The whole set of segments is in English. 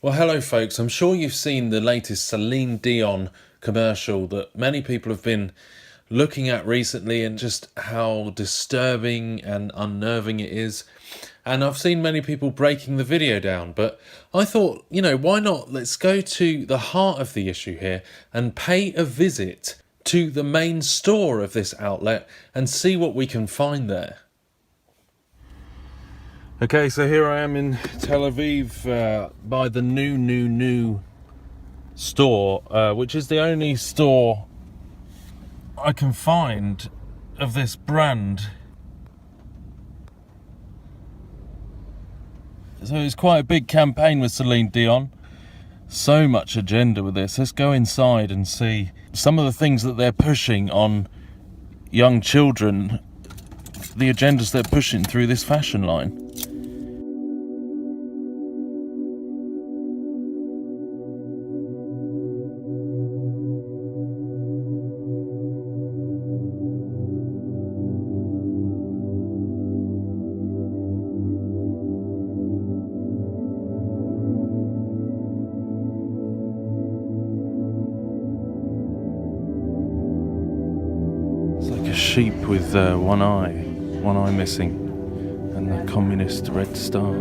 Well, hello folks. I'm sure you've seen the latest Celine Dion commercial that many people have been looking at recently, and just how disturbing and unnerving it is. And I've seen many people breaking the video down, but I thought, why not? Let's go to the heart of the issue here and pay a visit to the main store of this outlet and see what we can find there. Okay, so here I am in Tel Aviv by the new store, which is the only store I can find of this brand. So it's quite a big campaign with Celine Dion. So much agenda with this. Let's go inside and see some of the things that they're pushing on young children, the agendas they're pushing through this fashion line. Sheep with one eye missing, and the communist red star.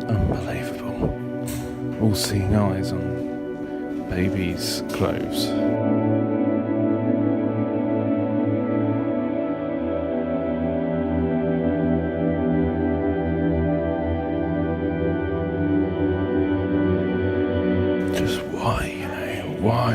Unbelievable. All-seeing eyes on babies' clothes. Just why?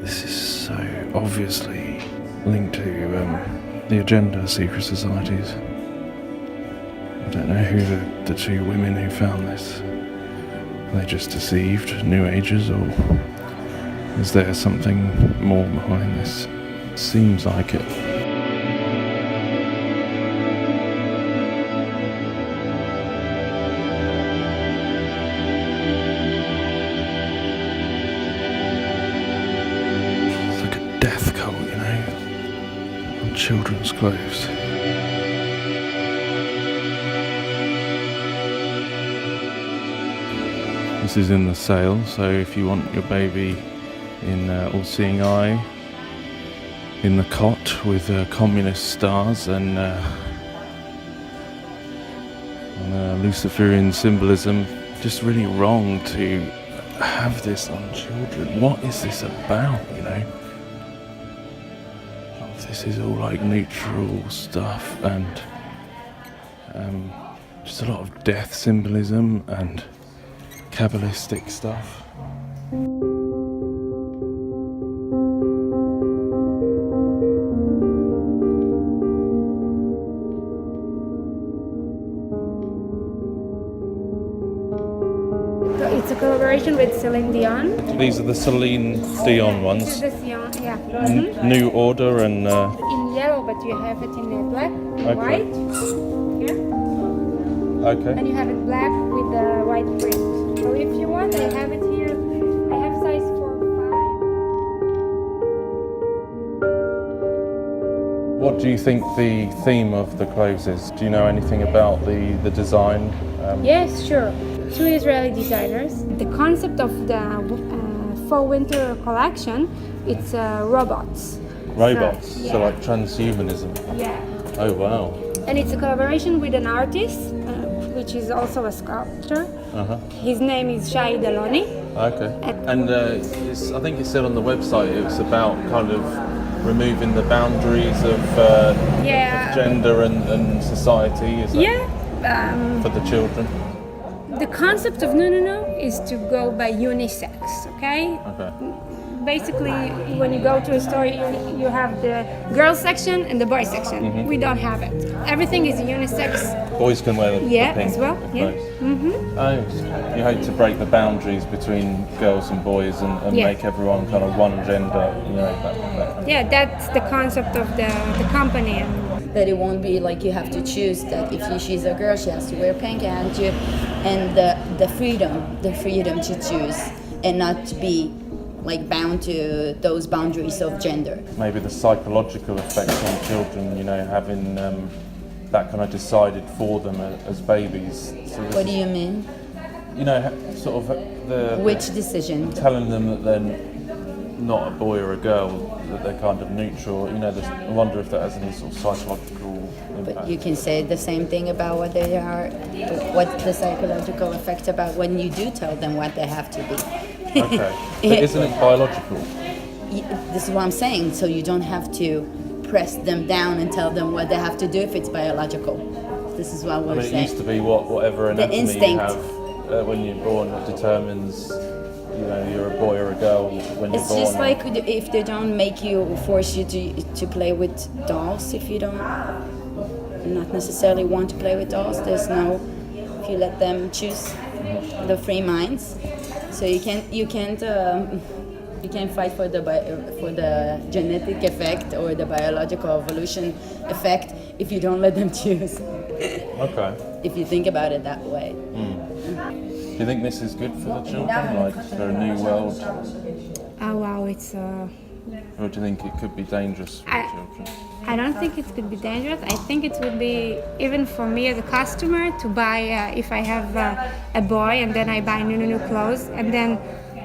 This is so obviously linked to the agenda of secret societies. I don't know who the two women who found this. Are they just deceived New Agers, or is there something more behind this? Seems like it. It's like a death cult, on children's clothes. This is in the sale, so if you want your baby in all-seeing eye, in the cot with communist stars and Luciferian symbolism, just really wrong to have this on children. What is this about, This is all like neutral stuff, and just a lot of death symbolism and Kabbalistic stuff. So it's a collaboration with Celine Dion. These are the Celine Dion ones. This is the Dion, yeah. Mm-hmm. New order and... in yellow, but you have it in black, white. Yeah. Okay. And you have it black with the white print. So if you want, I have it here. I have size 4-5. What do you think the theme of the clothes is? Do you know anything about the design? Yes, sure. Two Israeli designers. The concept of the fall-winter collection, it's robots. Robots, So, yeah. so like transhumanism. Yeah. Oh wow. And it's a collaboration with an artist, which is also a sculptor. His name is Shai Daloni. Okay. And I think it said on the website it was about kind of removing the boundaries of gender and society. Is that for the children? the concept of no is to go by unisex, okay? Okay. Basically, when you go to a store, you have the girls section and the boys section. We don't have it. Everything is unisex. Boys can wear the Yeah, pink as well. Yeah. clothes. Oh, you hope to break the boundaries between girls and boys and Yeah. make everyone kind of one gender, you know, that. Yeah, that's the concept of the company. That it won't be like you have to choose that if she's a girl she has to wear pink and the freedom to choose and not to be like bound to those boundaries of gender. Maybe the psychological effects on children, you know, having that kind of decided for them as babies. So What do you mean? You know, sort of Which decision? telling them that they're not a boy or a girl, that they're kind of neutral. You know, I wonder if that has any sort of psychological impact. But you can say the same thing about what they are, what the psychological effect about when you do tell them what they have to be. Okay, but isn't it biological? This is what I'm saying. So you don't have to press them down and tell them what they have to do if it's biological. This is what we're I mean, it saying. used to be whatever anatomy you instinct. have when you're born determines, you know, you're a boy or a girl when you're It's born. just like if they don't make you, force you to play with dolls. If you don't, not necessarily want to play with dolls, there's no. If you let them choose, the free minds. So you can't fight for the genetic effect or the biological evolution effect if you don't let them choose. Okay. If you think about it that way. Do you think this is good for the children, like for a new world? Oh wow, it's. Or do you think it could be dangerous for the children? I don't think it could be dangerous. I think it would be, even for me as a customer, to buy, if I have a boy and then I buy new clothes and then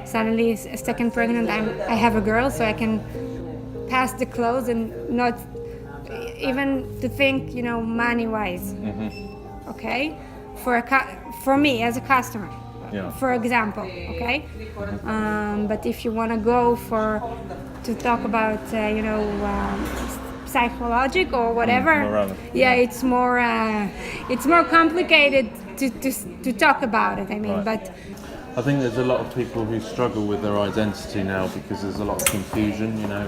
suddenly a second pregnant, I have a girl, so I can pass the clothes and not even to think, you know, money-wise. Okay? For me as a customer. Yeah. For example, okay? But if you want to go to talk about, psychologic or whatever, morality. yeah, it's more complicated to talk about it. I mean, Right. but I think there's a lot of people who struggle with their identity now because there's a lot of confusion, you know,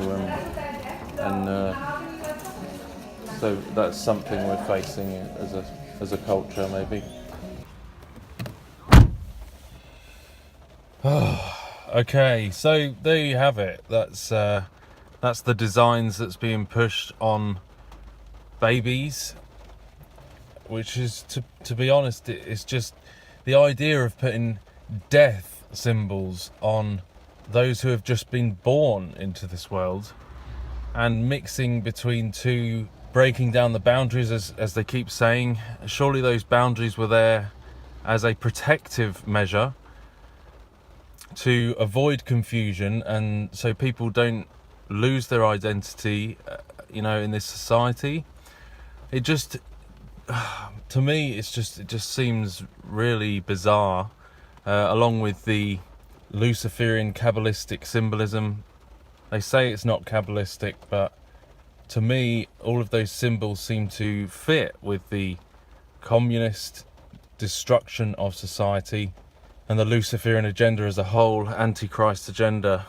so that's something we're facing as a culture, maybe. Okay, so there you have it. That's the designs that's being pushed on babies, which is, to be honest, it's just the idea of putting death symbols on those who have just been born into this world and mixing between two, breaking down the boundaries as they keep saying. Surely those boundaries were there as a protective measure to avoid confusion and so people don't lose their identity, you know, in this society. It just, to me, it just seems really bizarre, along with the Luciferian Kabbalistic symbolism. They say it's not Kabbalistic, but to me, all of those symbols seem to fit with the communist destruction of society and the Luciferian agenda as a whole, Antichrist agenda.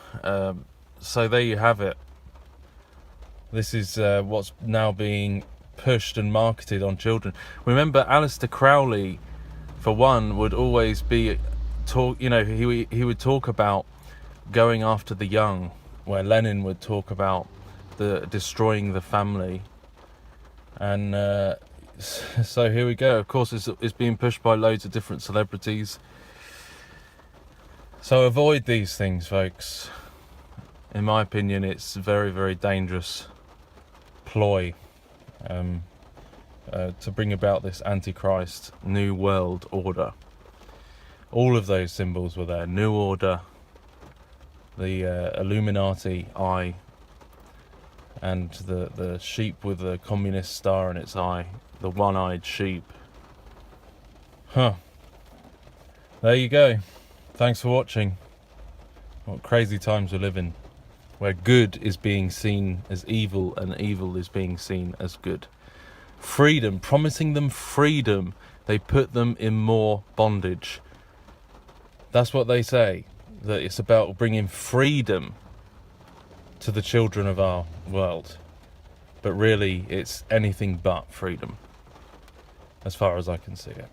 So there you have it. This is what's now being pushed and marketed on children. Remember, Aleister Crowley, for one, would always be he would talk about going after the young, where Lenin would talk about the destroying the family. And so here we go. Of course, it's being pushed by loads of different celebrities. So avoid these things, folks. In my opinion, it's a very, very dangerous ploy to bring about this Antichrist New World Order. All of those symbols were there. New Order, the Illuminati eye, and the sheep with the communist star in its eye, the one-eyed sheep. Huh. There you go. Thanks for watching. What crazy times we live in, where good is being seen as evil and evil is being seen as good. Freedom, promising them freedom, they put them in more bondage. That's what they say, that it's about bringing freedom to the children of our world. But really, it's anything but freedom, as far as I can see it.